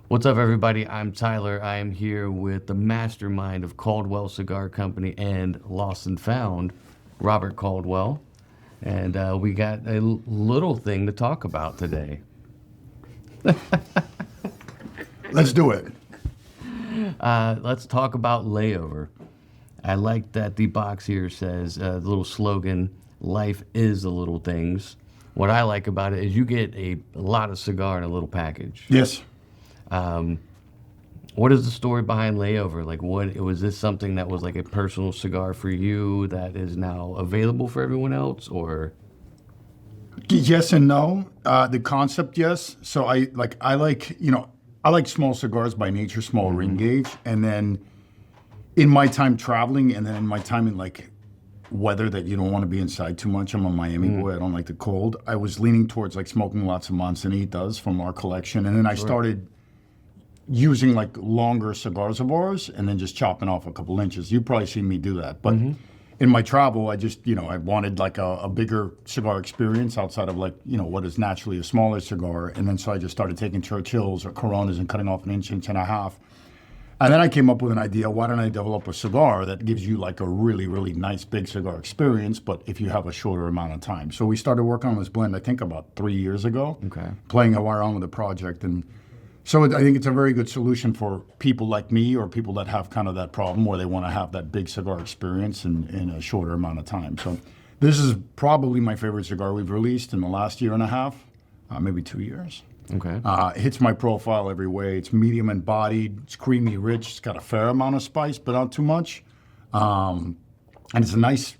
What's up, everybody? I'm Tyler. I am here with the mastermind of Caldwell Cigar Company and Lost and Found, Robert Caldwell. And we got a little thing to talk about today. Let's do it. Let's talk about Layover. I like that the box here says, the little slogan, life is the little things. What I like about it is you get a lot of cigar in a little package. Yes. What is the story behind Layover? Like, what was this something that was like a personal cigar for you that is now available for everyone else, or? Yes and no. The concept, yes. So I like small cigars by nature, small ring gauge, and then in my time traveling, and then in my time in like weather that you don't want to be inside too much. I'm a Miami boy. I don't like the cold. I was leaning towards like smoking lots of Manzanitas from our collection, and then I started using like longer cigars of ours and then just chopping off a couple inches. You've probably seen me do that. But in my travel, I just, I wanted like a bigger cigar experience outside of like, what is naturally a smaller cigar. And then so I just started taking Churchills or Coronas and cutting off an inch, inch and a half. And then I came up with an idea, why don't I develop a cigar that gives you like a really, really nice big cigar experience, but if you have a shorter amount of time. So we started working on this blend, I think about 3 years ago, playing around with the project. And so I think it's a very good solution for people like me or people that have kind of that problem where they want to have that big cigar experience in a shorter amount of time. So this is probably my favorite cigar we've released in the last year and a half, maybe 2 years. Okay. It hits my profile every way. It's medium and bodied. It's creamy, rich. It's got a fair amount of spice, but not too much. And it's a nice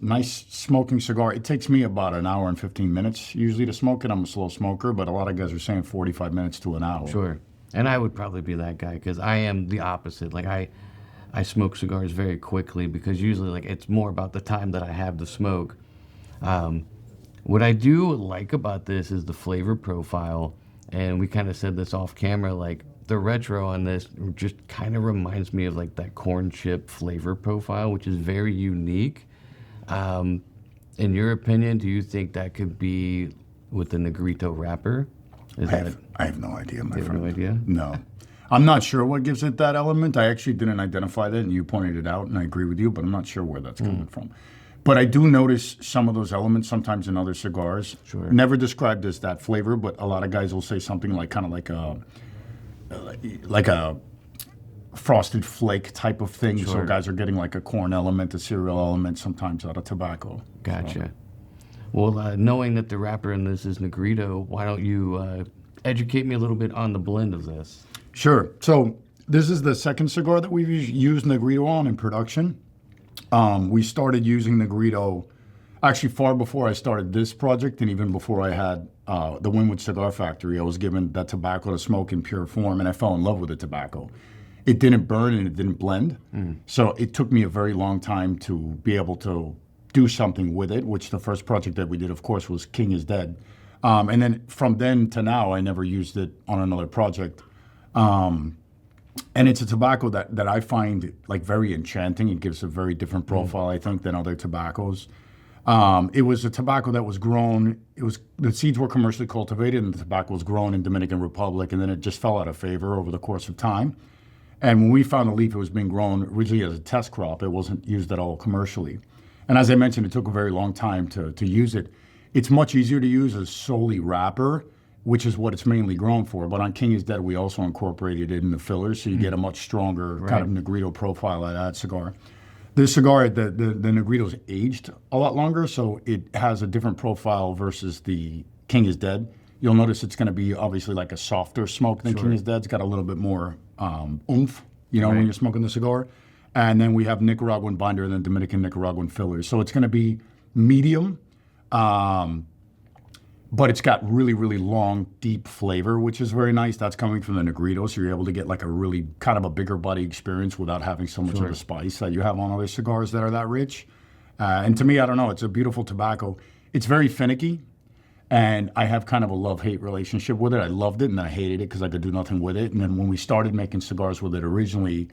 smoking cigar. It takes me about an hour and 15 minutes usually to smoke it. I'm a slow smoker, but a lot of guys are saying 45 minutes to an hour. Sure. And I would probably be that guy because I am the opposite. Like I smoke cigars very quickly because usually like it's more about the time that I have to smoke. What I do like about this is the flavor profile. And we kind of said this off camera, like the retro on this just kind of reminds me of like that corn chip flavor profile, which is very unique. In your opinion, do you think that could be with the Negrito wrapper? I have no idea, my friend. You have no idea? No. I'm not sure what gives it that element. I actually didn't identify that, and you pointed it out, and I agree with you, but I'm not sure where that's coming from. But I do notice some of those elements sometimes in other cigars. Sure. Never described as that flavor, but a lot of guys will say something like kind of like a frosted flake type of thing. Sure. So guys are getting like a corn element, a cereal element, sometimes out of tobacco. Gotcha. So. Well, knowing that the wrapper in this is Negrito, why don't you educate me a little bit on the blend of this? Sure. So this is the second cigar that we've used Negrito on in production. We started using Negrito actually far before I started this project, and even before I had the Wynwood Cigar Factory. I was given that tobacco to smoke in pure form, and I fell in love with the tobacco. It didn't burn and it didn't blend, so it took me a very long time to be able to do something with it, which the first project that we did, of course, was King is Dead. And then from then to now, I never used it on another project. And it's a tobacco that I find like very enchanting. It gives a very different profile, I think, than other tobaccos. It was a tobacco that was grown. The seeds were commercially cultivated, and the tobacco was grown in Dominican Republic, and then it just fell out of favor over the course of time. And when we found the leaf, it was being grown originally as a test crop. It wasn't used at all commercially. And as I mentioned, it took a very long time to use it. It's much easier to use as solely wrapper, which is what it's mainly grown for. But on King is Dead, we also incorporated it in the fillers, so you get a much stronger kind of Negrito profile out of that cigar. This cigar, the Negrito's aged a lot longer, so it has a different profile versus the King is Dead. You'll notice it's going to be obviously like a softer smoke than King is Dead. It's got a little bit more oomph, when you're smoking the cigar. And then we have Nicaraguan binder and then Dominican Nicaraguan fillers. So it's going to be medium, but it's got really, really long, deep flavor, which is very nice. That's coming from the Negrito, so you're able to get like a really kind of a bigger body experience without having so much of the spice that you have on other cigars that are that rich. And to me, I don't know, it's a beautiful tobacco. It's very finicky, and I have kind of a love-hate relationship with it. I loved it, and then I hated it because I could do nothing with it. And then when we started making cigars with it originally,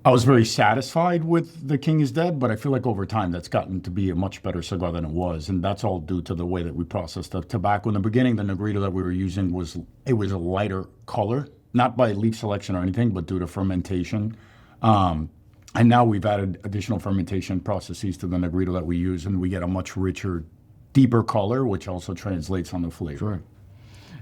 I was very satisfied with the King is Dead, but I feel like over time that's gotten to be a much better cigar than it was, and that's all due to the way that we processed the tobacco. In the beginning, the Negrito that we were using was a lighter color not by leaf selection or anything, but due to fermentation. And now we've added additional fermentation processes to the Negrito that we use, and we get a much richer, deeper color, which also translates on the flavor. Sure.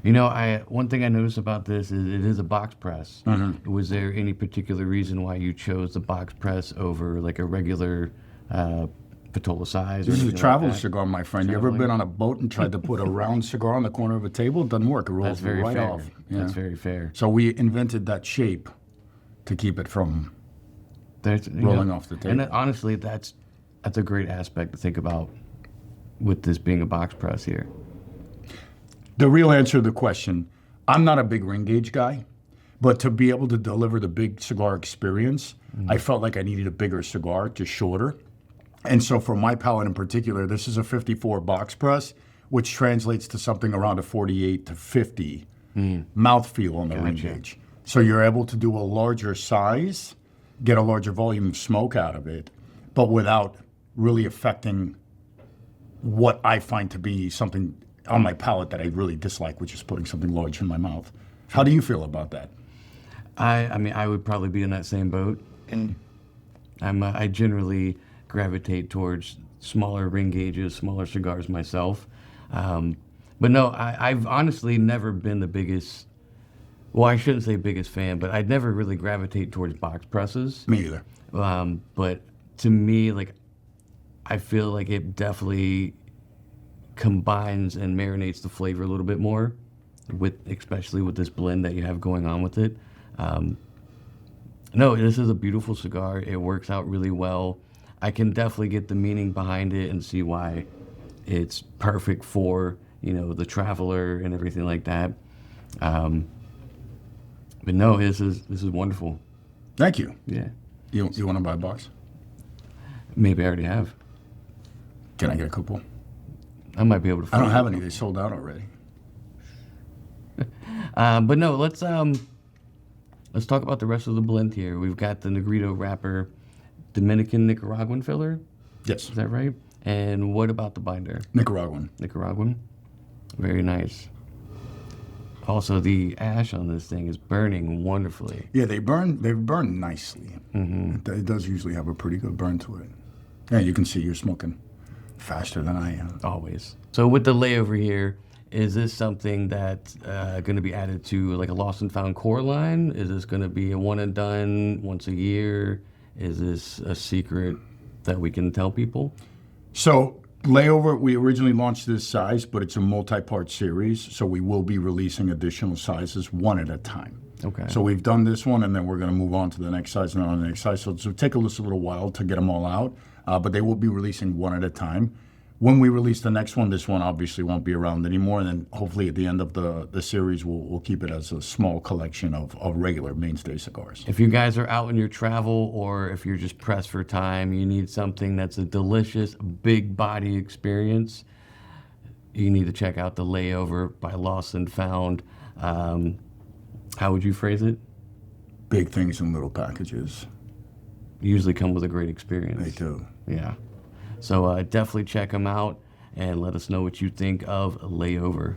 You know, one thing I noticed about this is it is a box press. Was there any particular reason why you chose the box press over like a regular Patola size? This is a travel cigar, my friend. You ever been on a boat and tried to put a round cigar on the corner of a table? It doesn't work. It rolls That's very right fair. off. Yeah. That's very fair. So we invented that shape to keep it from rolling off the table. And honestly, that's a great aspect to think about with this being a box press here. The real answer to the question, I'm not a big ring gauge guy, but to be able to deliver the big cigar experience, I felt like I needed a bigger cigar, just shorter. And so for my palate in particular, this is a 54 box press, which translates to something around a 48 to 50 mouthfeel on the ring gauge. So you're able to do a larger size, get a larger volume of smoke out of it, but without really affecting what I find to be something on my palate that I really dislike, which is putting something large in my mouth. How do you feel about that? I mean, I would probably be in that same boat. And I generally gravitate towards smaller ring gauges, smaller cigars myself. But no, I've honestly never been the biggest, well, I shouldn't say biggest fan, but I'd never really gravitate towards box presses. Me either. But to me, like, I feel like it definitely combines and marinates the flavor a little bit more, especially with this blend that you have going on with it. No, this is a beautiful cigar. It works out really well. I can definitely get the meaning behind it and see why it's perfect for, the traveler and everything like that. But no, this is wonderful. Thank you. Yeah. You want to buy a box? Maybe I already have. Can I get a couple? I might be able to I find don't have any. They sold out already. But no, let's talk about the rest of the blend here. We've got the Negrito wrapper, Dominican Nicaraguan filler. Yes. Is that right? And what about the binder? Nicaraguan. Nicaraguan. Very nice. Also, the ash on this thing is burning wonderfully. Yeah, they burn nicely. It does usually have a pretty good burn to it. Yeah, you can see you're smoking faster than I am. Always. So with the layover here, is this something that's going to be added to like a lost and found core line? Is this going to be a one and done once a year? Is this a secret that we can tell people? So Layover, we originally launched this size, but it's a multi-part series, so we will be releasing additional sizes one at a time. Okay. So we've done this one, and then we're going to move on to the next size and on the next size. So it'll take us a little while to get them all out, but they will be releasing one at a time. When we release the next one, this one obviously won't be around anymore, and then hopefully at the end of the series, we'll keep it as a small collection of regular mainstay cigars. If you guys are out in your travel, or if you're just pressed for time, you need something that's a delicious, big body experience, you need to check out the Layover by Lost and Found. How would you phrase it? Big things in little packages. Usually come with a great experience. They do. Yeah. So definitely check them out and let us know what you think of Layover.